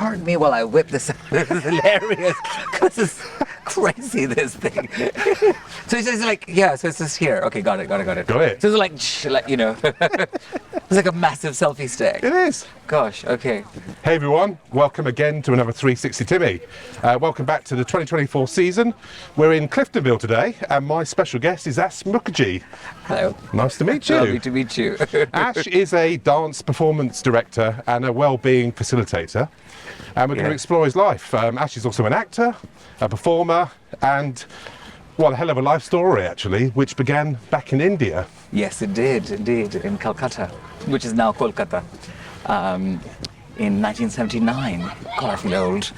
pardon me while I whip this out. It's hilarious because it's crazy, this thing. So he says like, yeah, so it's just here. Okay, got it. Got it. So it's like, you know, it's like a massive selfie stick. It is. Gosh, okay. Hey everyone, welcome again to another 360 Timmy. Welcome back to the 2024 season. We're in Cliftonville today and my special guest is Ash Mukherjee. Hello. Nice to meet you. Lovely to meet you. Ash is a dance performance director and a well-being facilitator. And we're going to explore his life. Ash is also an actor, a performer, and, well, a hell of a life story, actually, which began back in India. Yes, it did, indeed, in Calcutta, which is now Kolkata, in 1979. God, I feel old.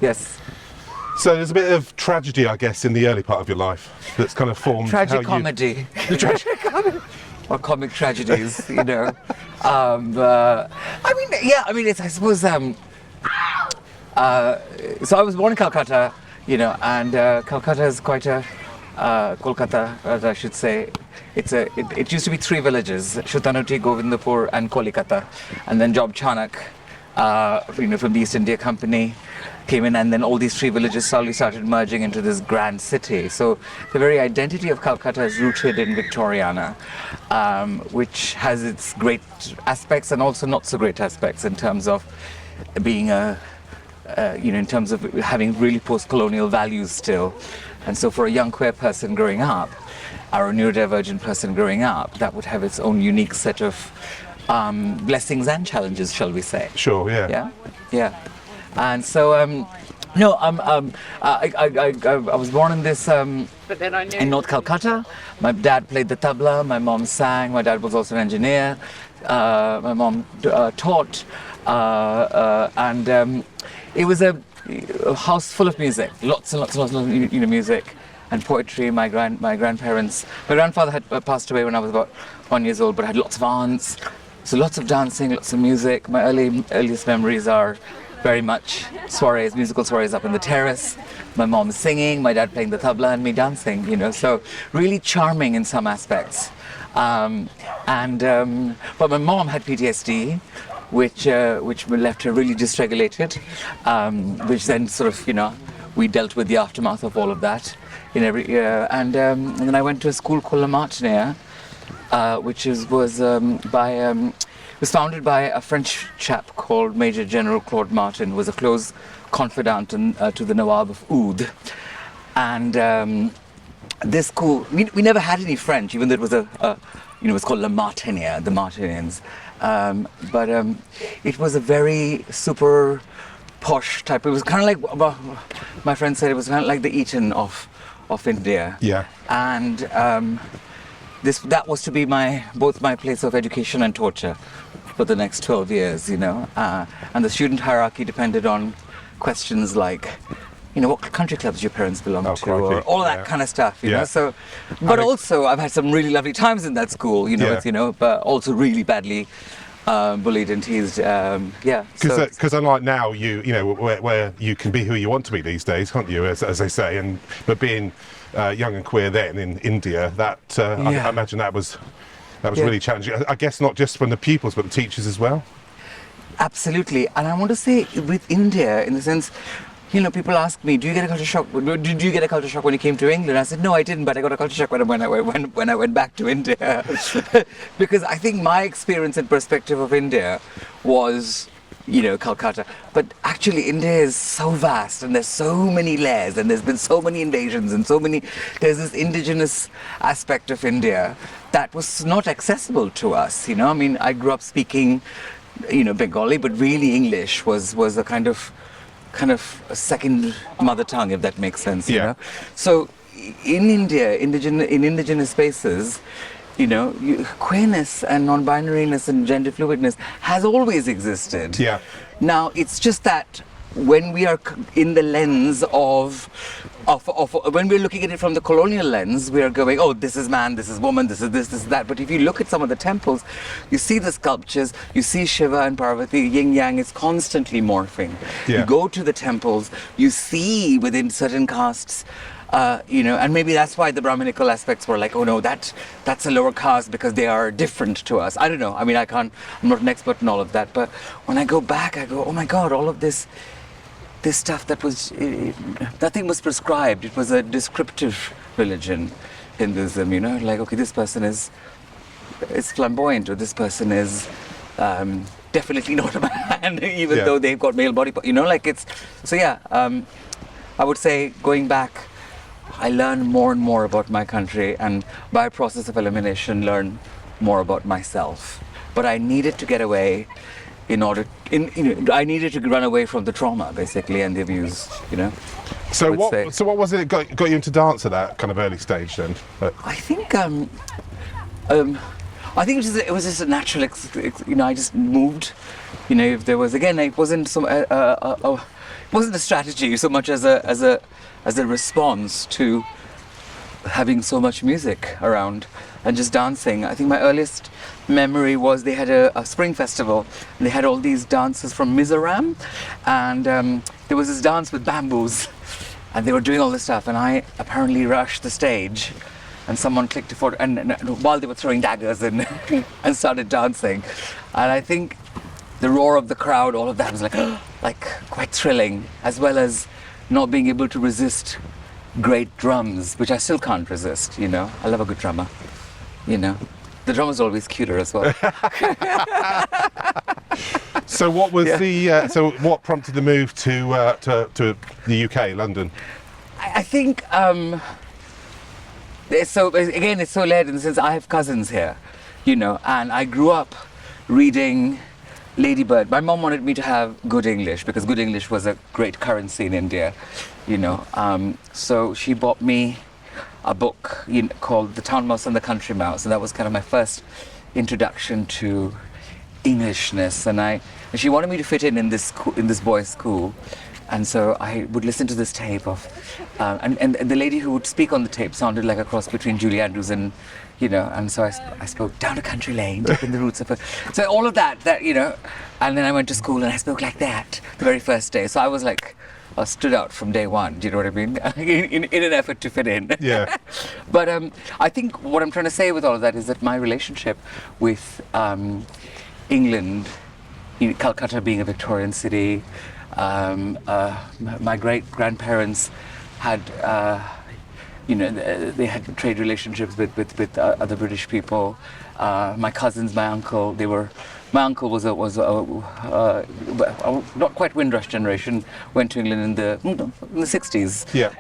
Yes. So there's a bit of tragedy, I guess, in the early part of your life that's kind of formed Tragicomedy. Or comic tragedies, you know. I mean, it's, I suppose, so I was born in Calcutta, you know, and Calcutta is quite a, Kolkata, as I should say. It used to be three villages, Shutanuti, Govindapur and Kolikata. And then Job Chanak, you know, from the East India Company came in, and then all these three villages slowly started merging into this grand city. So the very identity of Calcutta is rooted in Victoriana, which has its great aspects and also not so great aspects in terms of being in terms of having really post-colonial values still. And so for a young queer person growing up, or a neurodivergent person growing up, that would have its own unique set of blessings and challenges, shall we say. Sure, yeah. Yeah. And so, I was born in this, in North Calcutta. My dad played the tabla, my mom sang, my dad was also an engineer, my mom taught, and it was a house full of music, lots and lots of music and poetry. My grandfather had passed away when I was about 1 year old, but I had lots of aunts, so lots of dancing, lots of music. My earliest memories are very much soirees, musical soirees up in the terrace. My mom singing, my dad playing the tabla, and me dancing, you know, so really charming in some aspects. But my mom had PTSD, which left her really dysregulated, which then sort of, you know, we dealt with the aftermath of all of that in every year. And then I went to a school called Lavelle, which was founded by a French chap called Major General Claude Martin, who was a close confidant to the Nawab of Oud. And this school, we never had any French, even though it was it was called La Martinière, the Martinians. But it was a very super posh type. It was kind of like, my friend said, it was kind of like the Eton of India. Yeah. And that was to be both my place of education and torture for the next 12 years, you know. And the student hierarchy depended on questions like, you know, what country clubs your parents belong to, or all of that kind of stuff, you know. So, but also I've had some really lovely times in that school, you know, but also really badly bullied and teased. Because unlike now, you know, where you can be who you want to be these days, can't you? As they say, but being young and queer then in India, I imagine that was really challenging. I guess not just from the pupils, but the teachers as well. Absolutely, and I want to say with India, in the sense, you know, people ask me, "Did you get a culture shock when you came to England?" I said, "No, I didn't, but I got a culture shock when I went back to India," because I think my experience and perspective of India was, you know, Calcutta. But actually, India is so vast, and there's so many layers, and there's been so many invasions, and there's this indigenous aspect of India that was not accessible to us. You know, I mean, I grew up speaking, you know, Bengali, but really English was a kind of a second mother tongue, if that makes sense. You know? So in India, in indigenous spaces, you know, queerness and non-binariness and gender fluidness has always existed. Yeah. Now it's just that when we are in the lens of when we're looking at it from the colonial lens, we are going, oh, this is man, this is woman, this is this is that. But if you look at some of the temples, you see the sculptures, you see Shiva and Parvati, yin yang is constantly morphing. You go to the temples, you see within certain castes and maybe that's why the Brahminical aspects were like, oh no, that's a lower caste because they are different to us. I don't know. I mean, I'm not an expert in all of that. But when I go back, I go, oh my God, all of this stuff that was, nothing was prescribed. It was a descriptive religion, Hinduism, like, okay, this person is flamboyant, or this person is definitely not a man, even though they've got male body, like it's, so yeah, I would say going back, I learned more and more about my country, and by a process of elimination, learn more about myself. But I needed to get away I needed to run away from the trauma, basically, and the abuse, So what was it that got you into dance at that kind of early stage then? I think it was just a natural, I just moved, if there was, again, it wasn't it wasn't a strategy so much as a response to having so much music around and just dancing. I think my earliest memory was they had a spring festival, and they had all these dancers from Mizoram, and there was this dance with bamboos, and they were doing all this stuff, and I apparently rushed the stage, and someone clicked a photo, and while they were throwing daggers and started dancing, and I think the roar of the crowd, all of that was like quite thrilling, as well as not being able to resist great drums, which I still can't resist. I love a good drummer. The drummer's always cuter as well. So what was what prompted the move to the UK, London? I think it's so led in the sense I have cousins here, and I grew up reading Lady Bird. My mom wanted me to have good English because good English was a great currency in India, so she bought me a book called The Town Mouse and the Country Mouse, and that was kind of my first introduction to Englishness. And she wanted me to fit in this boys' school, and so I would listen to this tape of, and the lady who would speak on the tape sounded like a cross between Julie Andrews and. And so I spoke down a country lane, deep in the roots of it. So all of that, and then I went to school and I spoke like that the very first day. So I was like, I stood out from day one. Do you know what I mean? in an effort to fit in. Yeah. But I think what I'm trying to say with all of that is that my relationship with England, Calcutta being a Victorian city, my great grandparents had. They had trade relationships with other British people. My cousins, my uncle, my uncle was not quite Windrush generation, went to England in the 60s. Yeah.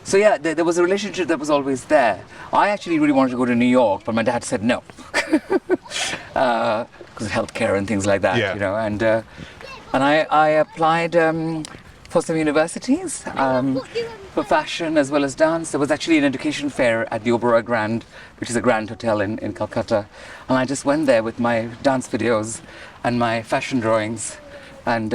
So yeah, there was a relationship that was always there. I actually really wanted to go to New York, but my dad said no, because of healthcare and things like that. Yeah. And I applied for some universities. For fashion as well as dance. There was actually an education fair at the Oberoi Grand, which is a grand hotel in Calcutta. And I just went there with my dance videos and my fashion drawings and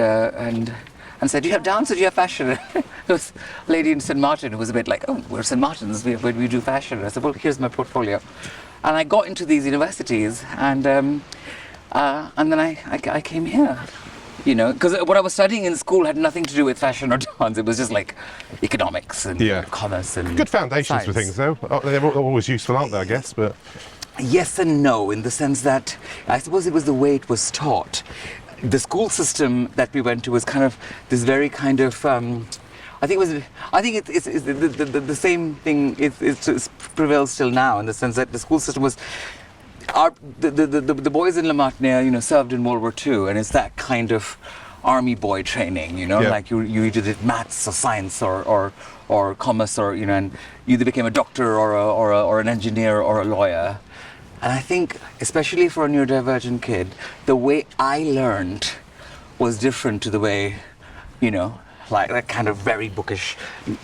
said, do you have dance or do you have fashion? There was a lady in St. Martin who was a bit like, oh, we're St. Martins, we do fashion. I said, well, here's my portfolio. And I got into these universities and then I came here. Because what I was studying in school had nothing to do with fashion or dance. It was just like economics and commerce and good foundations science. For things, though. They're always useful, aren't they? I guess, but yes and no, in the sense that I suppose it was the way it was taught. The school system that we went to was kind of this very kind of. I think it's the same thing. It prevails still now in the sense that the school system was. The boys in La Martiniere, served in World War II, and it's that kind of army boy training, like you either did maths or science or commerce or and you either became a doctor or an engineer or a lawyer. And I think, especially for a neurodivergent kid, the way I learned was different to the way, like that kind of very bookish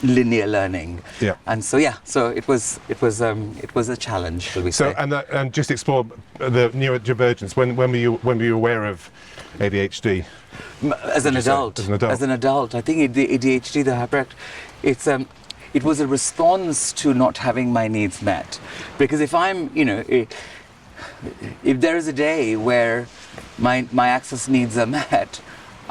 linear learning. Yeah. And so it was a challenge, shall we say. So and just explore the neurodivergence. When were you aware of ADHD? As an adult. I think the ADHD, the hyperactive, it was a response to not having my needs met. Because if I'm, if there is a day where my access needs are met,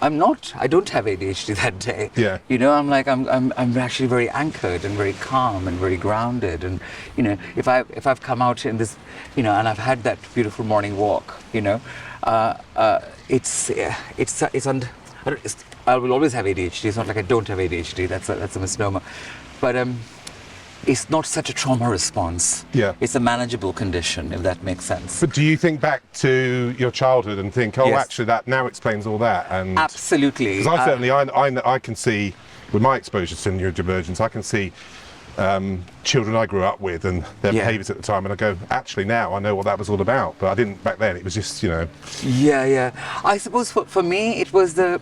I'm not. I don't have ADHD that day. Yeah. You know, I'm like I'm actually very anchored and very calm and very grounded. And you know, if I've come out in this, you know, and I've had that beautiful morning walk, you know, I will always have ADHD. It's not like I don't have ADHD. That's a misnomer. But it's not such a trauma response. Yeah. It's a manageable condition, if that makes sense. But do you think back to your childhood and think, oh, Yes. actually, that now explains all that? And Absolutely. because I certainly, I can see, with my exposure to neurodivergence, I can see children I grew up with and their Yeah. behaviours at the time, and I go, actually, now I know what that was all about. But I didn't back then. It was just, you know. Yeah. I suppose for me, it was the...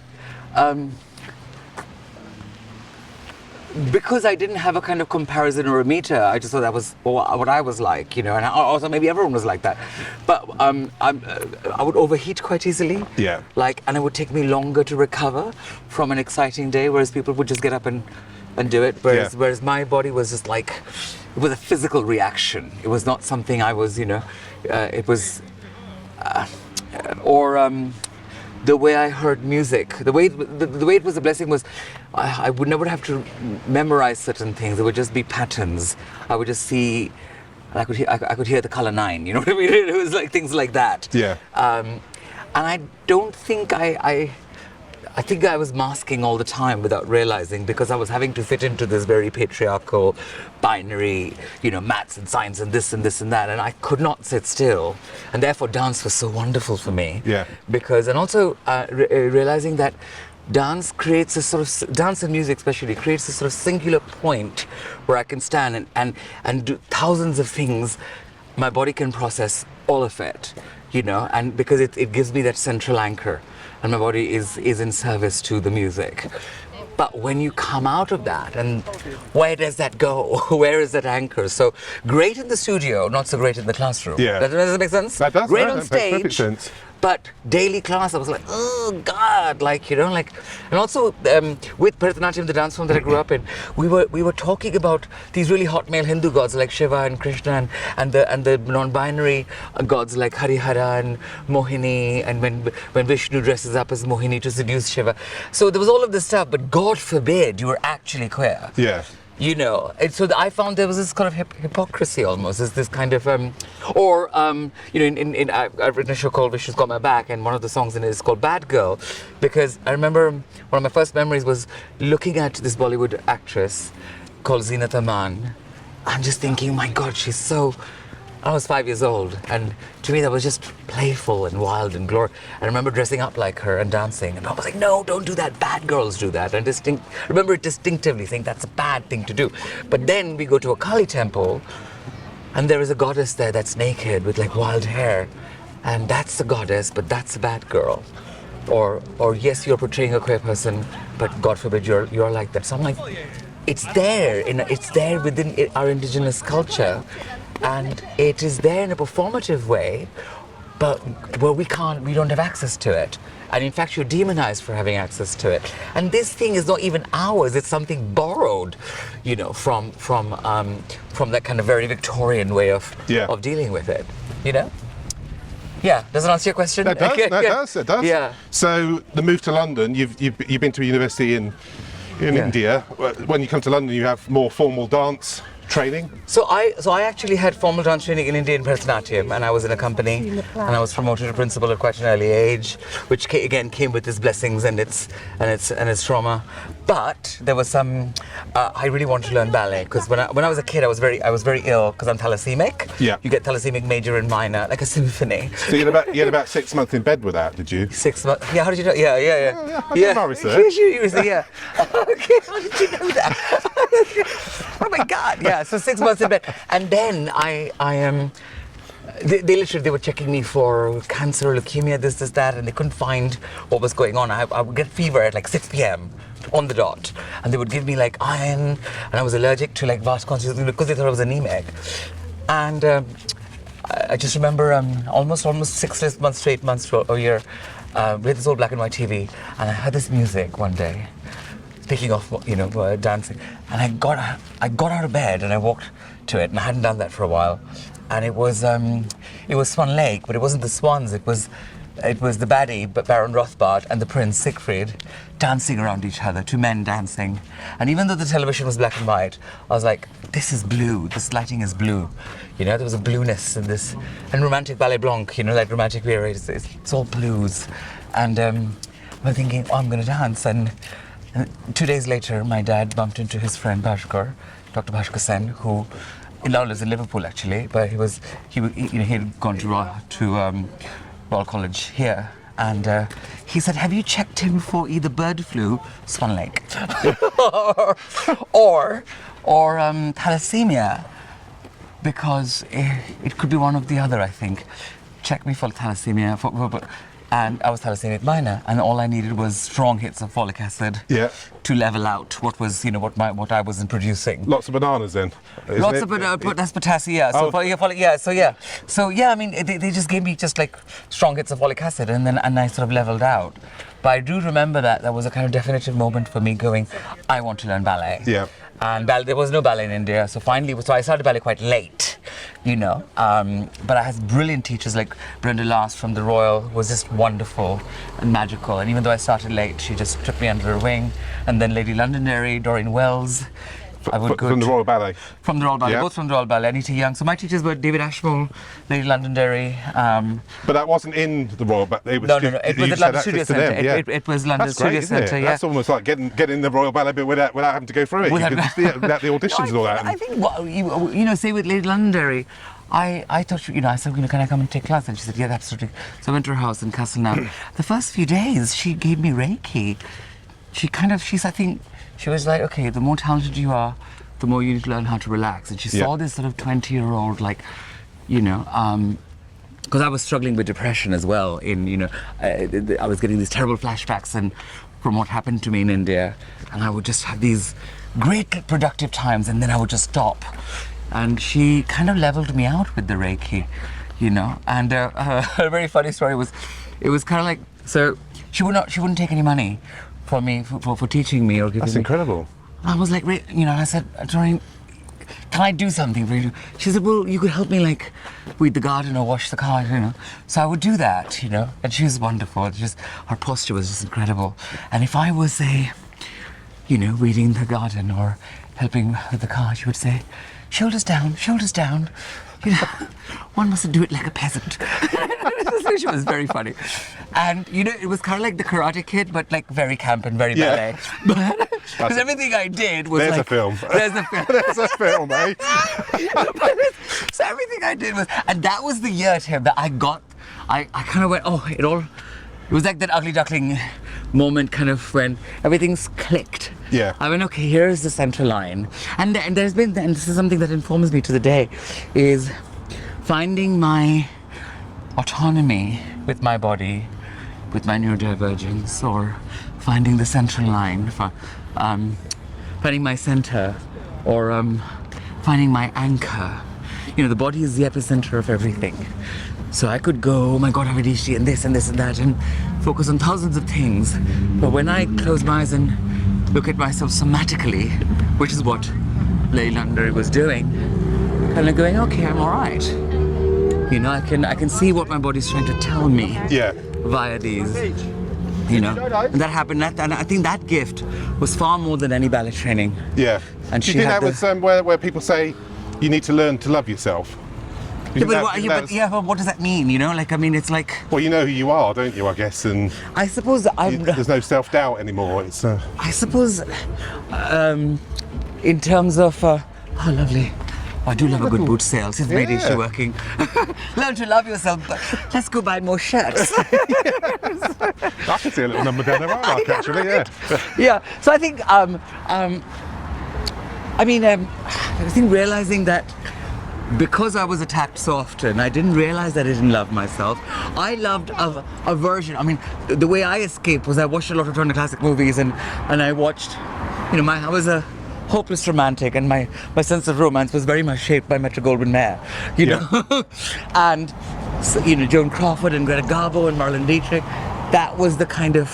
because I didn't have a kind of comparison or a meter, I just thought that was what I was like, you know, and also maybe everyone was like that. But I would overheat quite easily. Yeah. Like, and it would take me longer to recover from an exciting day, whereas people would just get up and do it. Whereas my body was just like, it was a physical reaction. It was not something I was, you know, it was, the way I heard music, the way it was a blessing was, I would never have to memorize certain things. It would just be patterns. I would just see, I could hear the color 9. You know what I mean? It was like things like that. Yeah. And I don't think I think I was masking all the time without realizing, because I was having to fit into this very patriarchal, binary, you know, maths and science and this and this and that, and I could not sit still, and therefore dance was so wonderful for me. Yeah. Because, and also realizing that dance creates a sort of, dance and music especially, creates a sort of singular point where I can stand and do thousands of things. My body can process all of it, you know, and because it gives me that central anchor. And my body is in service to the music. But when you come out of that, and where does that go? Where is that anchor? So great in the studio, not so great in the classroom. Yeah. Does that make sense? That does. Great That on makes perfect stage. sense. But daily class, I was like, oh God, like, you know, like, and also with Bharatanatyam, the dance form that I grew up in, we were talking about these really hot male Hindu gods like Shiva and Krishna and the non-binary gods like Harihara and Mohini, and when Vishnu dresses up as Mohini to seduce Shiva. So there was all of this stuff, but God forbid you were actually queer. Yeah. You know, and so I found there was this kind of hypocrisy almost, this kind of, you know, I've written a show called Vishnu's Got My Back, and one of the songs in it is called Bad Girl, because I remember one of my first memories was looking at this Bollywood actress called Zeenat Aman, and just thinking, my God, she's so... I was 5 years old, and to me that was just playful and wild and glorious. I remember dressing up like her and dancing, and I was like, no, don't do that, bad girls do that. And remember it distinctively, saying that's a bad thing to do. But then we go to a Kali temple, and there is a goddess there that's naked with like wild hair, and that's the goddess, but that's a bad girl. Or yes, you're portraying a queer person, but God forbid you're like that. So I'm like, it's there within our indigenous culture. And it is there in a performative way, but where we don't have access to it. And in fact, you're demonized for having access to it. And this thing is not even ours, it's something borrowed, you know, from that kind of very Victorian way of dealing with it, you know? Yeah, does it answer your question? That does, that does. Yeah. So the move to London, you've been to a university in India. When you come to London, you have more formal dance training? So I actually had formal dance training in India in Bharatanatyam, and I was in a company, and I was promoted to principal at quite an early age, which again came with its blessings and its trauma. But there was some. I really wanted to learn ballet because when I was a kid, I was very ill because I'm thalassemic. Yeah. You get thallassemia major and minor, like a symphony. So you had about 6 months in bed with that, did you? 6 months. Yeah. How did you know? Yeah. I did my research. Yeah. Okay. How did you know that? Oh my God. Yeah. So 6 months in bed, and then I am. They literally were checking me for cancer, leukemia, this, that, and they couldn't find what was going on. I would get fever at like 6 p.m. on the dot, and they would give me like iron, and I was allergic to like vast quantities because they thought I was anemic. And I just remember almost 6 months to 8 months to a year, we had this old black and white TV, and I heard this music one day. Speaking of, dancing, and I got out of bed and I walked to it, and I hadn't done that for a while. And it was Swan Lake, but it wasn't the swans. It was it was the baddie, Baron Rothbard, and the prince Siegfried dancing around each other, two men dancing. And even though the television was black and white, I was like, this is blue, this lighting is blue. You know, there was a blueness in this. And romantic ballet blanc, you know, like romantic period, it's all blues. And I'm thinking, oh, I'm going to dance. And 2 days later, my dad bumped into his friend Bhaskar, Dr. Bhaskar Sen, who now lives in Liverpool actually, but he had gone to Royal College here, and he said, "Have you checked him for either bird flu, Swan Lake, or thalassemia? Because it could be one of the other. I think. Check me for thalassemia." And I was thalassemia minor, and all I needed was strong hits of folic acid to level out what was, what I wasn't producing. Lots of bananas then. Lots of that's potassium. Yeah. So I mean, they just gave me just like strong hits of folic acid, and I sort of leveled out. But I do remember that was a kind of definitive moment for me going, I want to learn ballet. Yeah. And there was no ballet in India, so I started ballet quite late, but I had brilliant teachers like Brenda Last from the Royal, who was just wonderful and magical. And even though I started late, she just took me under her wing. And then Lady Londonderry, Doreen Wells. From the Royal Ballet? From the Royal Ballet, both from the Royal Ballet, Anita Young. So my teachers were David Ashmore, Lady Londonderry. But that wasn't in the Royal Ballet? No, it was at London Studio Centre. It was London Studio Centre, yeah. That's almost like getting in the Royal Ballet, but without having to go through it. Without the auditions and all that. I think, say with Lady Londonderry, I thought, I said, can I come and take class? And she said, yeah, absolutely. So I went to her house in Castleknock. The first few days, she gave me Reiki. She was like, okay, the more talented you are, the more you need to learn how to relax. And she saw this sort of 20-year-old, because I was struggling with depression as well. I was getting these terrible flashbacks from what happened to me in India. And I would just have these great productive times, and then I would just stop. And she kind of leveled me out with the Reiki, And a very funny story was, it was kind of like, so she wouldn't take any money for me for teaching me or giving me. That's incredible. I was like, I said, Doreen, can I do something for you? She said, well, you could help me weed the garden or wash the car, So I would do that, And she was wonderful. Her posture was just incredible. And if I was weeding the garden or helping with the car, she would say, shoulders down, shoulders down. One mustn't do it like a peasant. She was very funny. And, it was kind of like the Karate Kid, but very camp and very ballet. Because everything I did was There's a film. There's a film. There's a film, eh? So everything I did was, and that was the year, Tim, that I kind of went, it was like that ugly duckling moment kind of when everything's clicked. Yeah. I went, okay, here's the central line. And there's been, and this is something that informs me to the day, is finding my autonomy with my body, with my neurodivergence, or finding the central line, finding my center, or finding my anchor. The body is the epicenter of everything. So I could go, oh my God, I have ADHD and this and this and that, and focus on thousands of things. But when I close my eyes and look at myself somatically, which is what Lady Londonderry was doing, kind of going, okay, I'm all right. I can see what my body's trying to tell me via these, And that happened, and I think that gift was far more than any ballet training. Yeah. And do you think that was where people say you need to learn to love yourself? But what does that mean? It's like. Well, you know who you are, don't you? I guess, and I suppose there's no self-doubt anymore. It's. I suppose, in terms of, oh, lovely. I do love a good boot sale. Since made issue working. Learn to love yourself, but let's go buy more shirts. I can see a little number down there, I like, actually, Yeah. So I think, I think realizing that because I was attacked so often, I didn't realize that I didn't love myself. I loved a version. The way I escaped was I watched a lot of Turner Classic movies, and I watched, I was a hopeless romantic, and my sense of romance was very much shaped by Metro-Goldwyn-Mayer, know. And so, Joan Crawford and Greta Garbo and Marlene Dietrich. That was the kind of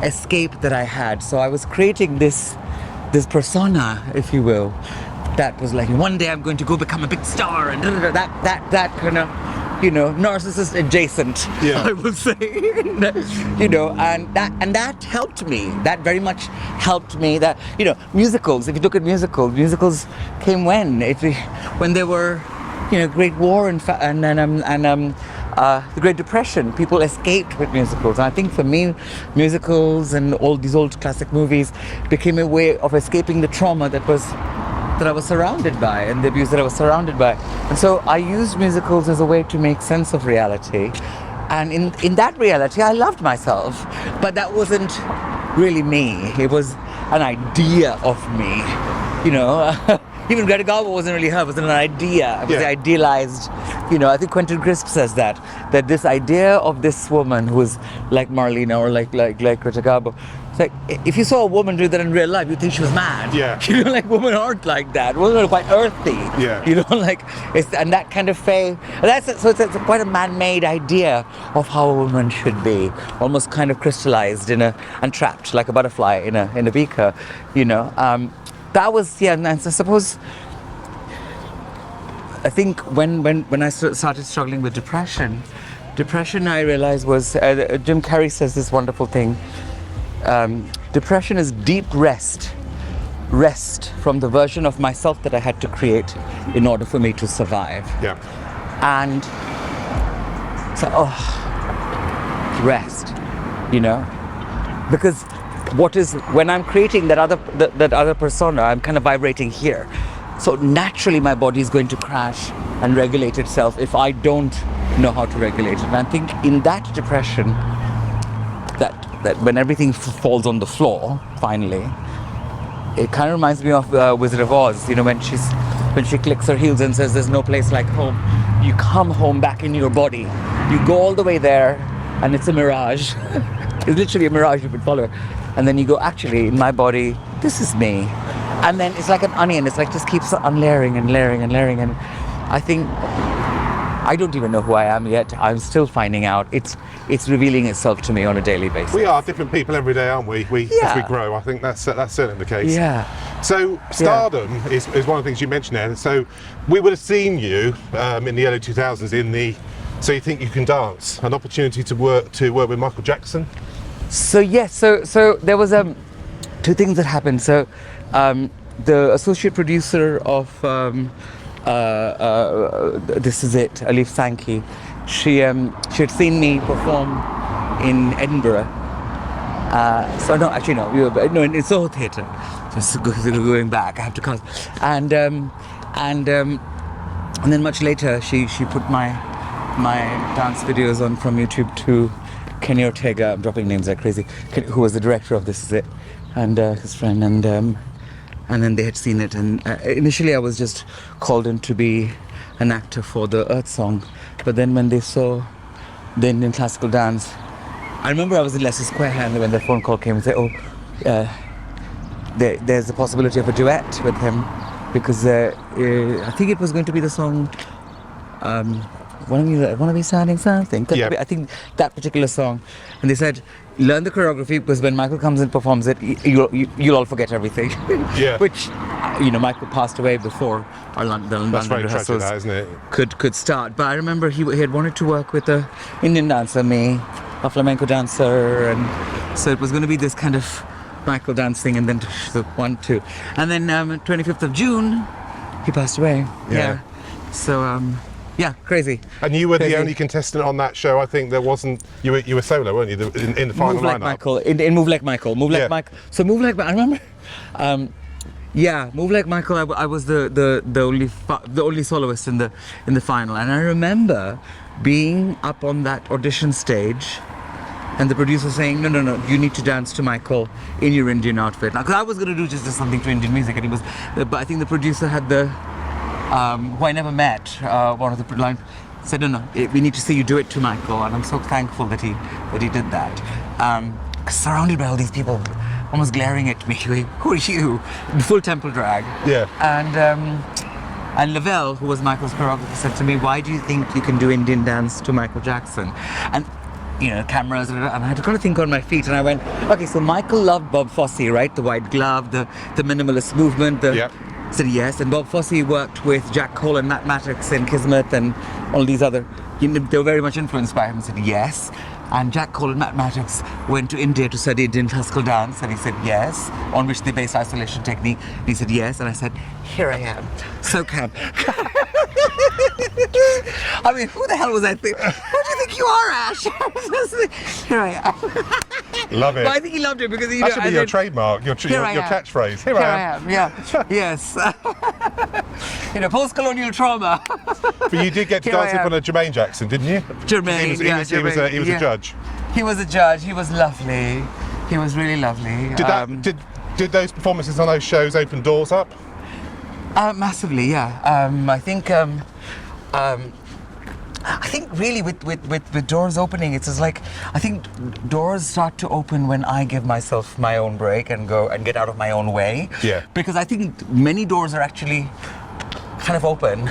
escape that I had. So I was creating this persona, if you will, that was like, one day I'm going to go become a big star, and that kind of, narcissist adjacent, I will say. And that helped me. That very much helped me. That musicals. If you look at musicals came when there were Great War and the Great Depression. People escaped with musicals. And I think for me, musicals and all these old classic movies became a way of escaping the trauma that I was surrounded by and the abuse that I was surrounded by. And so I used musicals as a way to make sense of reality. And in that reality, I loved myself. But that wasn't really me. It was an idea of me, Even Greta Garbo wasn't really her, it was an idea. It was idealized. I think Quentin Crisp says that this idea of this woman who is like Marlena or like Greta Garbo, it's like if you saw a woman do that in real life, you'd think she was mad. Yeah. Women aren't like that. Women are quite earthy. Yeah. And that kind of so it's quite a man-made idea of how a woman should be, almost kind of crystallized and trapped like a butterfly in a beaker. That was and I suppose. I think when I started struggling with depression I realized was Jim Carrey says this wonderful thing. Depression is deep rest from the version of myself that I had to create in order for me to survive. Yeah. And so rest, because when I'm creating that other persona, I'm kind of vibrating here. So naturally my body is going to crash and regulate itself if I don't know how to regulate it. And I think in that depression, that when everything falls on the floor, finally, it kind of reminds me of Wizard of Oz, when she clicks her heels and says there's no place like home. You come home back in your body. You go all the way there and it's a mirage. It's literally a mirage you could follow. And then you go, actually, in my body, this is me. And then it's like an onion. It's like just keeps on layering and layering and layering. And I think I don't even know who I am yet. I'm still finding out. It's revealing itself to me on a daily basis. We are different people every day, aren't we? As we grow, I think that's certainly the case. Yeah. So stardom is one of the things you mentioned there. So we would have seen you in the early 2000s in the So You Think You Can Dance, an opportunity to work with Michael Jackson. So yes, so there was two things that happened. So the associate producer of This Is It, Alif Sankey, she had seen me perform in Edinburgh. In Soho Theatre. Just going back, I have to cast. And then much later, she put my dance videos on from YouTube to Kenny Ortega. I'm dropping names like crazy. Who was the director of This Is It, and his friend, and then they had seen it. And initially, I was just called in to be an actor for the Earth Song, but then when they saw the Indian classical dance, I remember I was in Leicester Square, and when the phone call came and said, there's a possibility of a duet with him, because I think it was going to be the song Wanna Be Standing Something. Yeah. I think that particular song. And they said, learn the choreography, because when Michael comes and performs it, you'll all forget everything. Yeah. Which, Michael passed away before the London rehearsals tragic, isn't it? could start. But I remember he had wanted to work with an Indian dancer, me, a flamenco dancer, and so it was going to be this kind of Michael dancing, and then the 1, 2, and then 25th of June, he passed away. Yeah. So crazy. And you were Crazy. the only contestant on that show. I think there wasn't. You were solo, weren't you? In the final Move Like lineup. Michael. In Move Like Michael. Michael. So Move Like I remember. Move Like Michael. I was the only soloist in the final, and I remember being up on that audition stage, and the producer saying, no, you need to dance to Michael in your Indian outfit. Now, because I was going to do just something to Indian music, and but I think the producer had who I never met, one of the line said, no, we need to see you do it to Michael, and I'm so thankful that he did that. Surrounded by all these people, almost glaring at me, who are you? Full temple drag. Yeah. And Lavelle, who was Michael's choreographer, said to me, why do you think you can do Indian dance to Michael Jackson? And cameras, and I had to kind of think on my feet, and I went, okay, so Michael loved Bob Fosse, right? The white glove, the minimalist movement, said yes, and Bob Fosse worked with Jack Cole and Matt Maddox and Kismet and all these other they were very much influenced by him and said yes. And Jack Cole in mathematics went to India to study Indian classical dance, and he said yes, on which they based isolation technique. And he said yes, and I said, here I am, so calm. I mean, who the hell was I thinking? Who do you think you are, Ash? Here I am. Love it. But I think he loved it because that should be your trademark, your catchphrase. Here I am. Yeah. Yes. Post-colonial trauma. But you did get to dance in front of Jermaine Jackson, didn't you? Jermaine, he was a judge. He was a judge. He was lovely. He was really lovely. Did those performances on those shows open doors up? Massively, yeah. I think really with doors opening, it's just like, I think doors start to open when I give myself my own break and go and get out of my own way. Yeah. Because I think many doors are actually kind of open,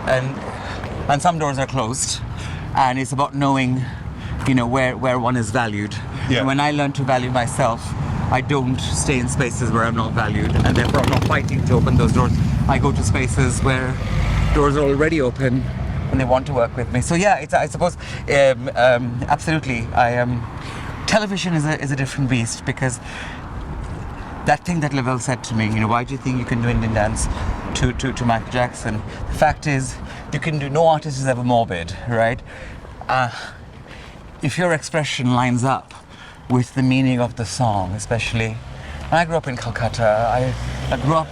and some doors are closed, and it's about knowing, where one is valued. Yeah. And when I learn to value myself, I don't stay in spaces where I'm not valued, and therefore I'm not fighting to open those doors. I go to spaces where doors are already open and they want to work with me. So yeah, I suppose absolutely. Television is a different beast, because that thing that Lavelle said to me, why do you think you can do Indian dance to Michael Jackson? The fact is, you can do. No artist is ever morbid, right? If your expression lines up with the meaning of the song, especially. When I grew up in Kolkata, I grew up,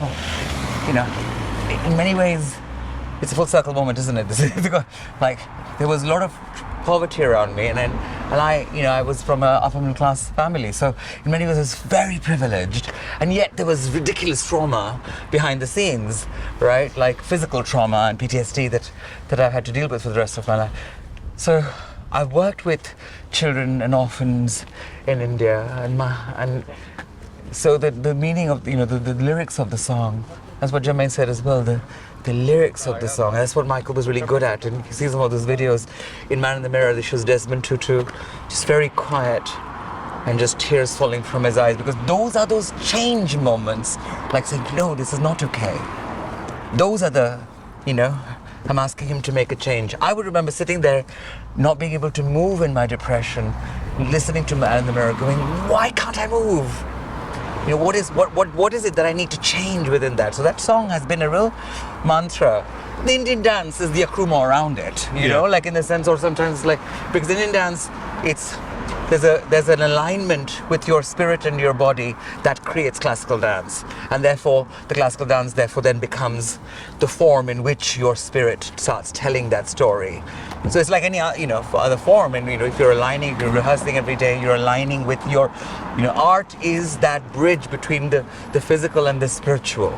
in many ways, it's a full circle moment, isn't it? Like, there was a lot of poverty around me, and I was from an upper middle class family, so in many ways I was very privileged, and yet there was ridiculous trauma behind the scenes, right? Like physical trauma and PTSD that I've had to deal with for the rest of my life. So I've worked with children and orphans in India, and so the meaning of the lyrics of the song, that's what Jermaine said as well. The lyrics of the song, that's what Michael was really good at. And you see some of those videos in Man in the Mirror. They shows Desmond Tutu just very quiet and just tears falling from his eyes, because those are those change moments, like saying, no, this is not okay. Those are the, I'm asking him to make a change. I would remember sitting there, not being able to move in my depression, listening to Man in the Mirror, going, why can't I move? What is it that I need to change within that? So that song has been a real mantra. The Indian dance is the akrumo around it, like in the sense, or sometimes like, because in Indian dance, there's an alignment with your spirit and your body that creates classical dance, and therefore the classical dance then becomes the form in which your spirit starts telling that story. So it's like any other form, and if you're aligning, if you're rehearsing every day, you're aligning with your, art is that bridge between the physical and the spiritual.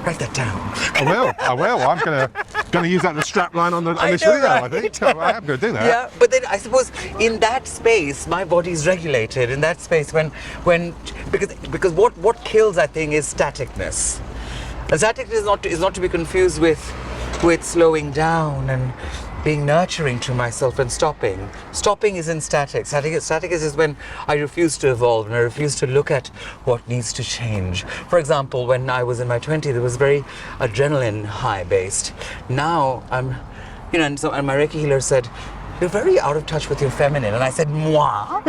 Write that down. I will. I'm gonna use that as a strap line on this video. Right? I think I am going to do that. Yeah, but then I suppose in that space, my body is regulated. In that space, because what kills, I think, is staticness. And staticness is not to be confused with slowing down and being nurturing to myself and stopping. Stopping is in static. Static is just when I refuse to evolve and I refuse to look at what needs to change. For example, when I was in my 20s, it was very adrenaline high based. Now I'm, and my Reiki healer said, you're very out of touch with your feminine. And I said, moi?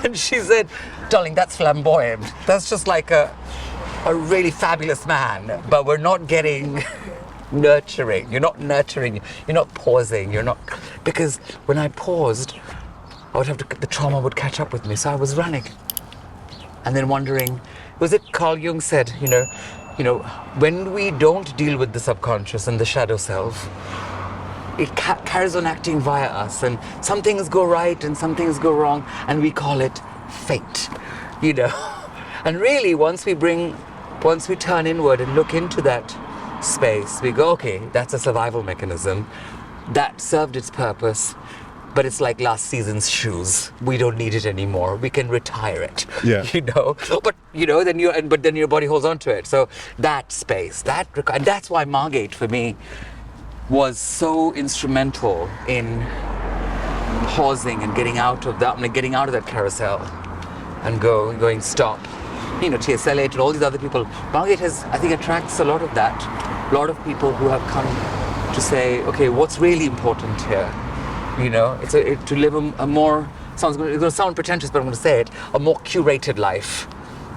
and she said, darling, that's flamboyant. That's just like a really fabulous man, but we're not getting nurturing. You're not nurturing. You're not pausing. You're not, because when I paused, the trauma would catch up with me. So I was running, and then wondering, was it Carl Jung said, when we don't deal with the subconscious and the shadow self, it carries on acting via us, and some things go right and some things go wrong, and we call it fate, And really, once we turn inward and look into that space, we go, okay, that's a survival mechanism that served its purpose, but it's like last season's shoes. We don't need it anymore. We can retire it. Yeah. But then your body holds on to it. So that space, and that's why Margate for me was so instrumental in pausing and getting out of that carousel and going stop. TSL8 and all these other people. Margate I think attracts a lot of that. A lot of people who have come to say, okay, what's really important here? You know, to live a more, it's going to sound pretentious, but I'm going to say it, a more curated life.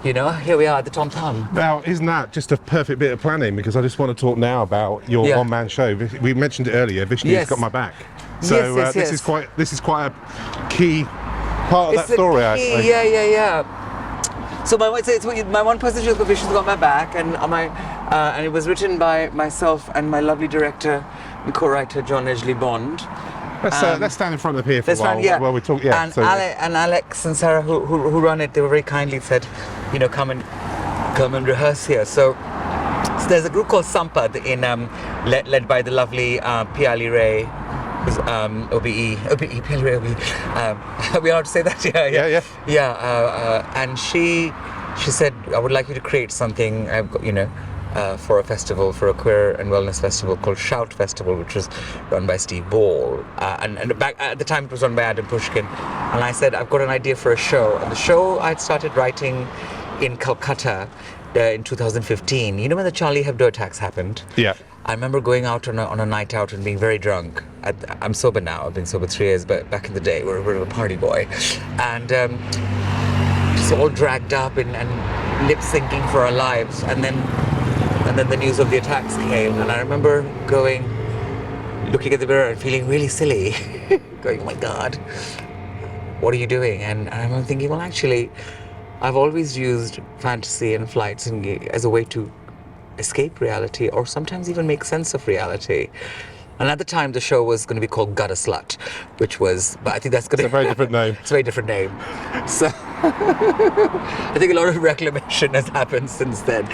You know, here we are at the Tom Thumb. Now, isn't that just a perfect bit of planning? Because I just want to talk now about your one-man show. We mentioned it earlier. Vishnu's Got My Back. So this is quite a key part of that story. Actually. Yeah. So my one person show called Vishnu's Got My Back, and and it was written by myself and my lovely director and co-writer John Edgley Bond. Let's stand in front of here for a while while we talk. Yeah, and Alex and Sarah, who run it, they were very kindly said, you know, come and rehearse here. So there's a group called Sampad led by the lovely Piali Ray, who's OBE Piali Ray OBE. Are we allowed to say that? Yeah. And she said, I would like you to create something. For a festival, for a queer and wellness festival called Shout Festival, which was run by Steve Ball. And back at the time it was run by Adam Pushkin. And I said, I've got an idea for a show. And the show I'd started writing in Calcutta in 2015. You know when the Charlie Hebdo attacks happened? Yeah. I remember going out on a night out and being very drunk. I'm sober now, I've been sober 3 years, but back in the day, we were a party boy. And just all dragged up and lip syncing for our lives. And then the news of the attacks came, and I remember looking at the mirror and feeling really silly, going, oh my God, what are you doing? And I remember thinking, well, actually, I've always used fantasy and flights as a way to escape reality, or sometimes even make sense of reality. And at the time, the show was going to be called Gutter Slut, but I think that's going to... It's a very different name. It's a very different name. So, I think a lot of reclamation has happened since then.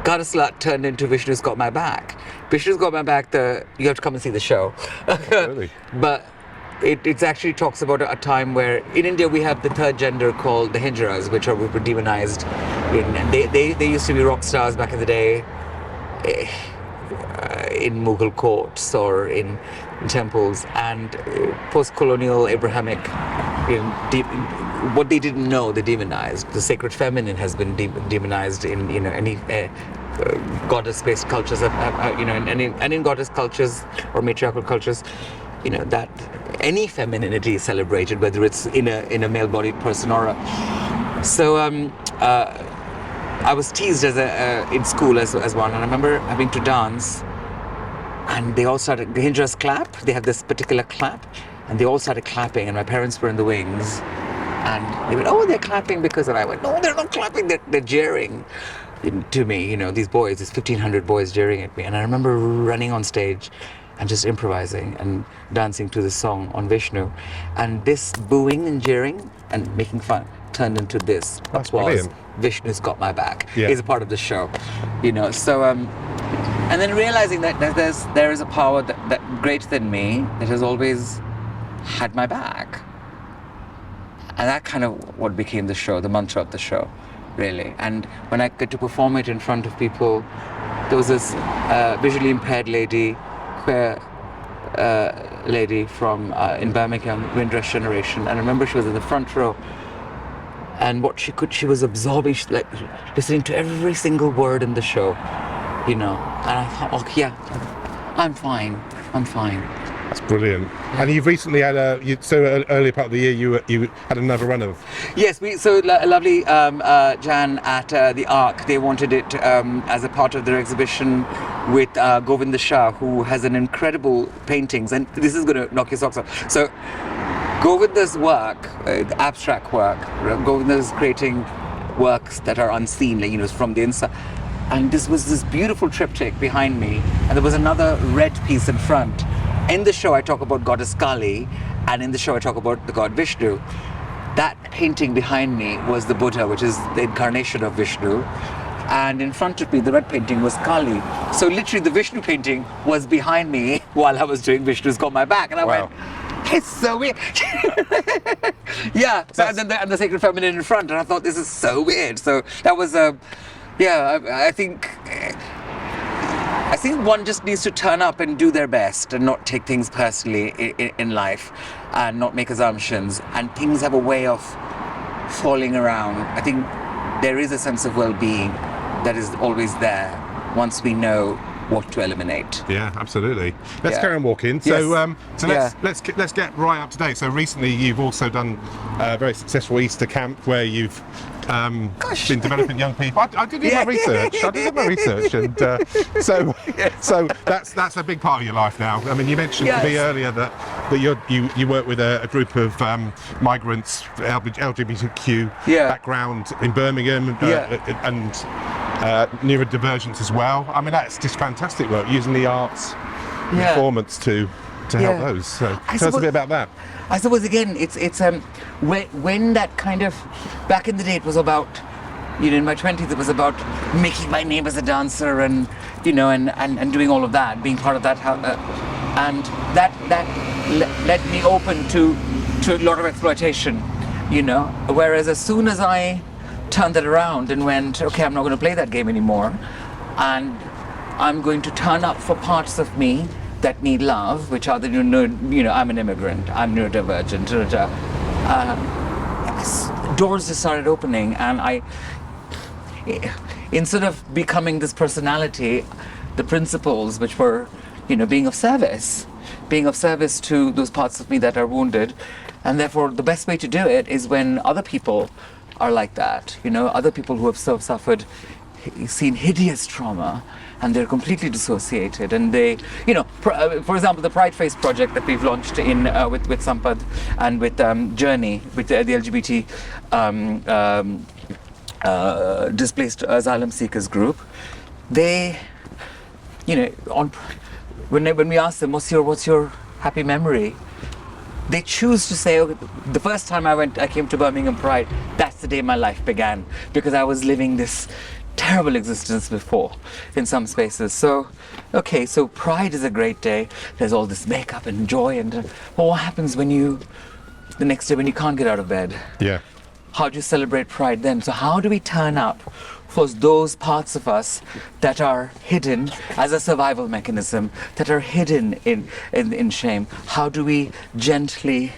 Gutter Slut turned into Vishnu's Got My Back. Vishnu's Got My Back, you have to come and see the show. Really? But it actually talks about a time where in India we have the third gender called the Hinjaras, which were demonized. They used to be rock stars back in the day. In Mughal courts or in temples, and post-colonial Abrahamic, what they didn't know, they demonized. The sacred feminine has been demonized in any goddess-based cultures, and in goddess cultures or matriarchal cultures, that any femininity is celebrated, whether it's in a male-bodied person or a. So I was teased in school as one, and I remember having to dance. And they all started, the Hinjaras clap, they have this particular clap, and they all started clapping, and my parents were in the wings, and they went, oh, they're clapping because, and I went, no, they're not clapping, they're jeering to me, these 1,500 boys jeering at me. And I remember running on stage and just improvising and dancing to the song on Vishnu. And this booing and jeering and making fun turned into this. That's brilliant. Vishnu's Got My Back. Is a part of the show, so... And then realizing that there is a power that greater than me that has always had my back. And that kind of what became the show, the mantra of the show, really. And when I get to perform it in front of people, there was this visually impaired lady, queer lady from in Birmingham, Windrush generation. And I remember she was in the front row. And what she was absorbing, listening to every single word in the show. And I thought, oh yeah, I'm fine. That's brilliant. Yeah. And you've recently had earlier part of the year you had another run of. Yes, lovely Jan at the Arc. They wanted it as a part of their exhibition with Govinda Shah, who has an incredible paintings, and this is going to knock your socks off. So Govinda's work, the abstract work, Govinda's creating works that are unseen, from the inside. And this was this beautiful triptych behind me, and there was another red piece in front. In the show, I talk about Goddess Kali, and in the show, I talk about the god Vishnu. That painting behind me was the Buddha, which is the incarnation of Vishnu. And in front of me, the red painting was Kali. So literally, the Vishnu painting was behind me while I was doing Vishnu's Got My Back. And I went, it's so weird. Yeah, so, and the Sacred Feminine in front, and I thought, this is so weird. So that was I think one just needs to turn up and do their best and not take things personally in life and not make assumptions. And things have a way of falling around. I think there is a sense of well-being that is always there once we know what to eliminate. Yeah, absolutely. Let's Yeah. carry on walking. Yes. So let's get right up to date. So recently, you've also done a very successful Easter camp where you've been developing young people. I did do my research. And so that's a big part of your life now. I mean, you mentioned to me earlier that you work with a group of migrants, LGBTQ background in Birmingham, and neurodivergence as well. I mean, that's just fantastic work using the arts and performance to help those. So tell us a bit about that. I suppose again, it's when that kind of back in the day it was about, in my 20s it was about making my name as a dancer and and doing all of that, being part of that, and that led me open to a lot of exploitation, Whereas as soon as I turned that around and went, okay, I'm not going to play that game anymore, and I'm going to turn up for parts of me that need love, which are I'm an immigrant, I'm neurodivergent, doors just started opening, and I, instead of becoming this personality, the principles which were, being of service to those parts of me that are wounded, and therefore the best way to do it is when other people are like that, other people who have suffered, seen hideous trauma, and they're completely dissociated, and they, for example, the Pride Face project that we've launched in with Sampad and with Journey, with the LGBT displaced asylum seekers group, they, when we ask them, what's your happy memory, they choose to say, okay, the first time I came to Birmingham Pride, that's the day my life began, because I was living this terrible existence before in some spaces. So Pride is a great day. There's all this makeup and joy, and well, what happens the next day when you can't get out of bed? Yeah. How do you celebrate Pride then? So how do we turn up for those parts of us that are hidden as a survival mechanism, that are hidden in shame? How do we gently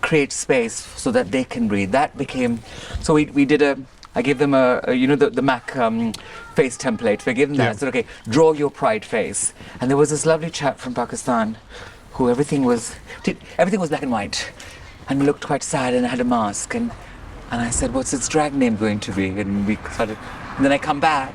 create space so that they can breathe? That became, so we did I gave them the Mac face template. We gave them that. I said, okay, draw your Pride face. And there was this lovely chap from Pakistan who everything was black and white, and looked quite sad and had a mask. And I said, what's its drag name going to be? And we started, and then I come back,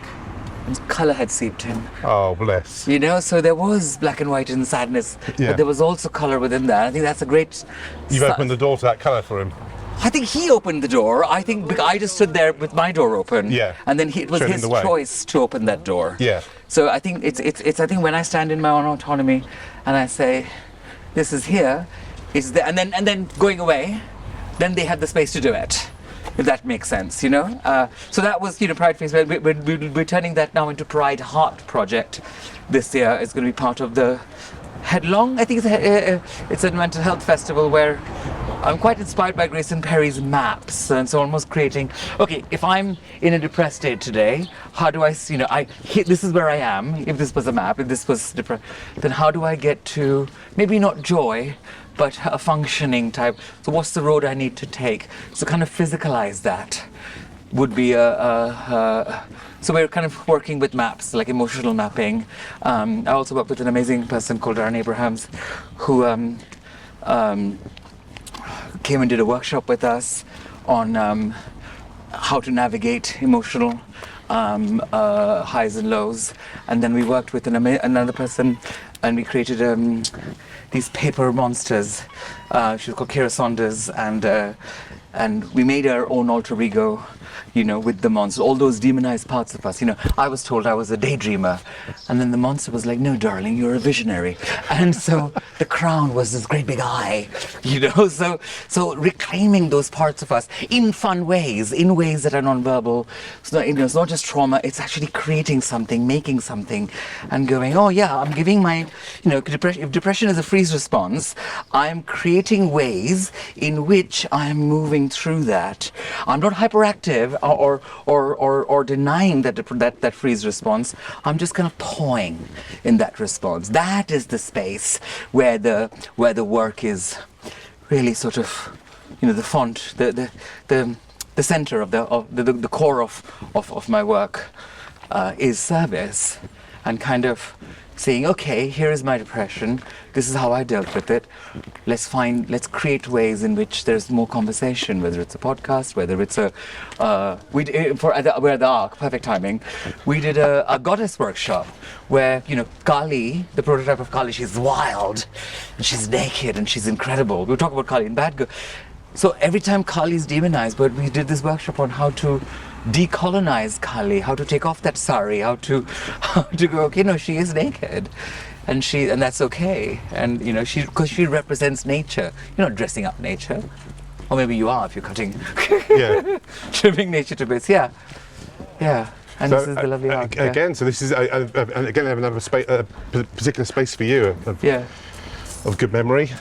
and colour had seeped in. Oh, bless. So there was black and white and sadness, but there was also colour within that. I think that's a great... You've opened the door to that colour for him. I think he opened the door. I think I just stood there with my door open. Yeah. And then it was his choice to open that door. Yeah. So I think it's I think when I stand in my own autonomy and I say, this is here, it's there, and then going away, then they had the space to do it. If that makes sense, So that was, Pride Face. We're turning that now into Pride Heart project this year. It's going to be part of the Headlong. I think it's a mental health festival where I'm quite inspired by Grayson Perry's maps, and so almost creating, okay, if I'm in a depressed state today, how do I, this is where I am, if this was a map, if this was depressed, then how do I get to, maybe not joy, but a functioning type, so what's the road I need to take? So kind of physicalize that would be so we're kind of working with maps, like emotional mapping. I also work with an amazing person called Darren Abrahams, who came and did a workshop with us on how to navigate emotional highs and lows. And then we worked with another person, and we created these paper monsters. She was called Kira Saunders, and we made our own alter ego, with the monster, all those demonized parts of us. I was told I was a daydreamer, and then the monster was like, no, darling, you're a visionary. And so the crown was this great big eye, so reclaiming those parts of us in fun ways, in ways that are non-verbal. So it's not just trauma, it's actually creating something, making something, and going, oh yeah, I'm giving my, if depression is a freeze response, I'm creating ways in which I'm moving through that. I'm not hyperactive or denying that freeze response. I'm just kind of toying in that response. That is the space where the work is really sort of, the font, the center of the core of my work is service. and kind of saying, okay, here is my depression. This is how I dealt with it. Let's create ways in which there's more conversation, whether it's a podcast, whether it's we're at the Arc, perfect timing. We did a goddess workshop where, Kali, the prototype of Kali, she's wild and she's naked and she's incredible. We'll talk about Kali in Bad Girl. So every time Kali is demonized, but we did this workshop on how to decolonize Kali, how to take off that sari, how to go, okay, no, she is naked, and that's okay, and because she represents nature. You're not dressing up nature, or maybe you are if you're cutting, trimming nature to bits. Yeah. And so, this is the lovely art. Again, so this is again another particular space for you of good memory.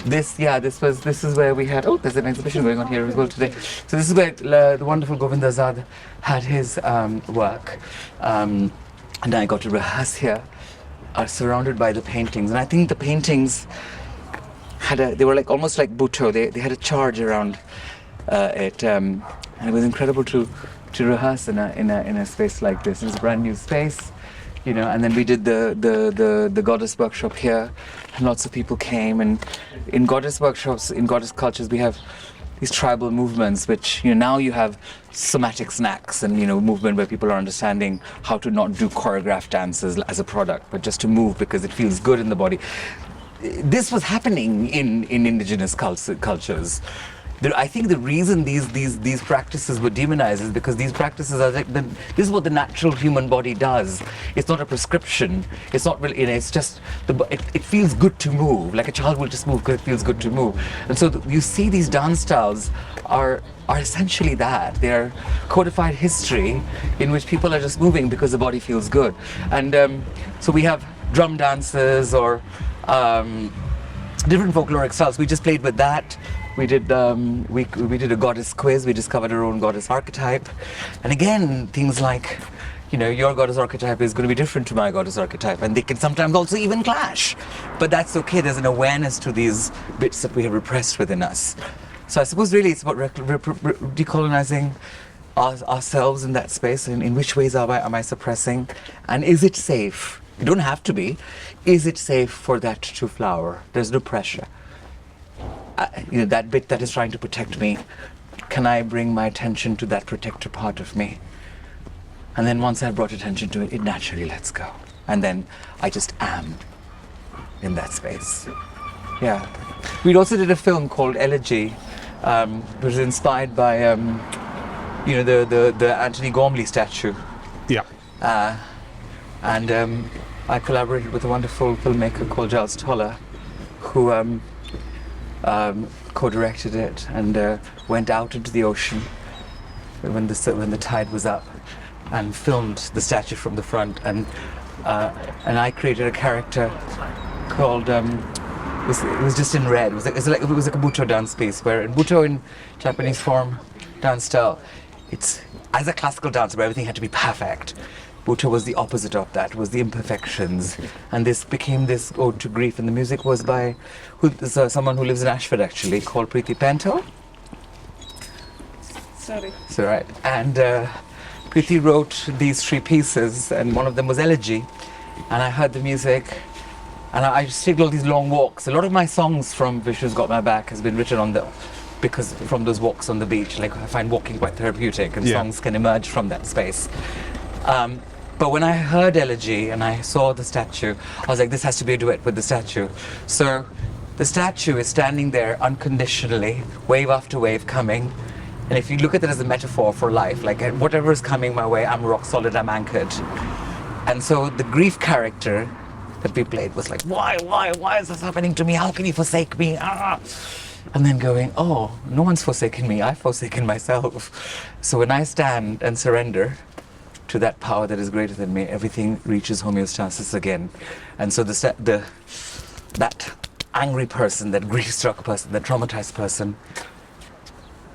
This is where we had, there's an exhibition going on here as well today. So this is where the wonderful Govind Azad had his work. And I got to rehearse here, surrounded by the paintings. And I think the paintings they were like almost like Bhutto. They had a charge around it. And it was incredible to rehearse in a space like this. It's a brand new space. And then we did the goddess workshop here, and lots of people came. And in goddess workshops, in goddess cultures, we have these tribal movements, which now you have somatic snacks and movement where people are understanding how to not do choreographed dances as a product, but just to move because it feels good in the body. This was happening in indigenous cultures. I think the reason these practices were demonized is because these practices are this is what the natural human body does. It's not a prescription. It's not really. It's just it feels good to move. Like a child will just move because it feels good to move. And so you see these dance styles are essentially that. They are codified history in which people are just moving because the body feels good. And so we have drum dances or different folkloric styles. We just played with that. We did we did a goddess quiz. We discovered our own goddess archetype, and again things like, your goddess archetype is going to be different to my goddess archetype, and they can sometimes also even clash. But that's okay. There's an awareness to these bits that we have repressed within us. So I suppose really it's about decolonizing ourselves in that space. And in which ways am I suppressing, and is it safe? You don't have to be. Is it safe for that to flower? There's no pressure. That bit that is trying to protect me, can I bring my attention to that protector part of me? And then once I've brought attention to it, it naturally lets go. And then I just am in that space. Yeah. We also did a film called Elegy, which was inspired by, the Anthony Gormley statue. Yeah. And I collaborated with a wonderful filmmaker called Giles Toller, who co-directed it and went out into the ocean when the tide was up and filmed the statue from the front, and I created a character called it was just in red. It was like a Bhutto dance piece, where in Bhutto, in Japanese form dance style, it's as a classical dancer where everything had to be perfect. Bhutto was the opposite of that, was the imperfections. And this became this ode to grief. And the music was by someone who lives in Ashford, actually, called Preeti Panto. Sorry. It's all right. And Preeti wrote these 3 pieces, and one of them was Elegy. And I heard the music, and I just take all these long walks. A lot of my songs from Vishnu's Got My Back has been written because from those walks on the beach. Like, I find walking quite therapeutic, and songs can emerge from that space. But when I heard Elegy and I saw the statue, I was like, this has to be a duet with the statue. So the statue is standing there unconditionally, wave after wave coming. And if you look at it as a metaphor for life, like whatever is coming my way, I'm rock solid, I'm anchored. And so the grief character that we played was like, why is this happening to me? How can you forsake me? And then going, no one's forsaken me, I've forsaken myself. So when I stand and surrender to that power that is greater than me, everything reaches homeostasis again. And so that angry person, that grief-struck person, that traumatized person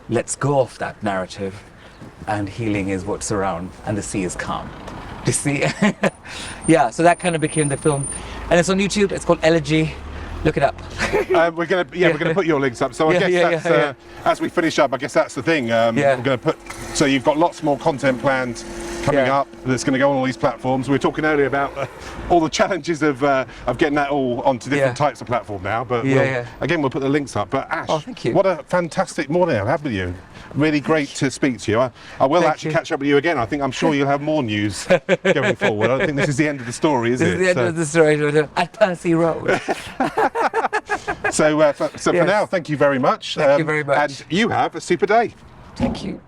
lets go of that narrative, and healing is what's around, and the sea is calm. Do you see? Yeah, so that kind of became the film. And it's on YouTube, it's called Elegy. Look it up. We're gonna put your links up. So I guess that's as we finish up, I guess that's the thing. We're gonna put. So you've got lots more content planned coming up that's going to go on all these platforms. We were talking earlier about all the challenges of getting that all onto different types of platform now. But again, we'll put the links up. But Ash, thank you. what a fantastic morning I've had with you. Really great to speak to you. I will actually catch up with you again. I'm sure you'll have more news going forward. I don't think this is the end of the story, is it? This is the end of the story at Percy Road. So for now, thank you very much. Thank you very much. And you have a super day. Thank you.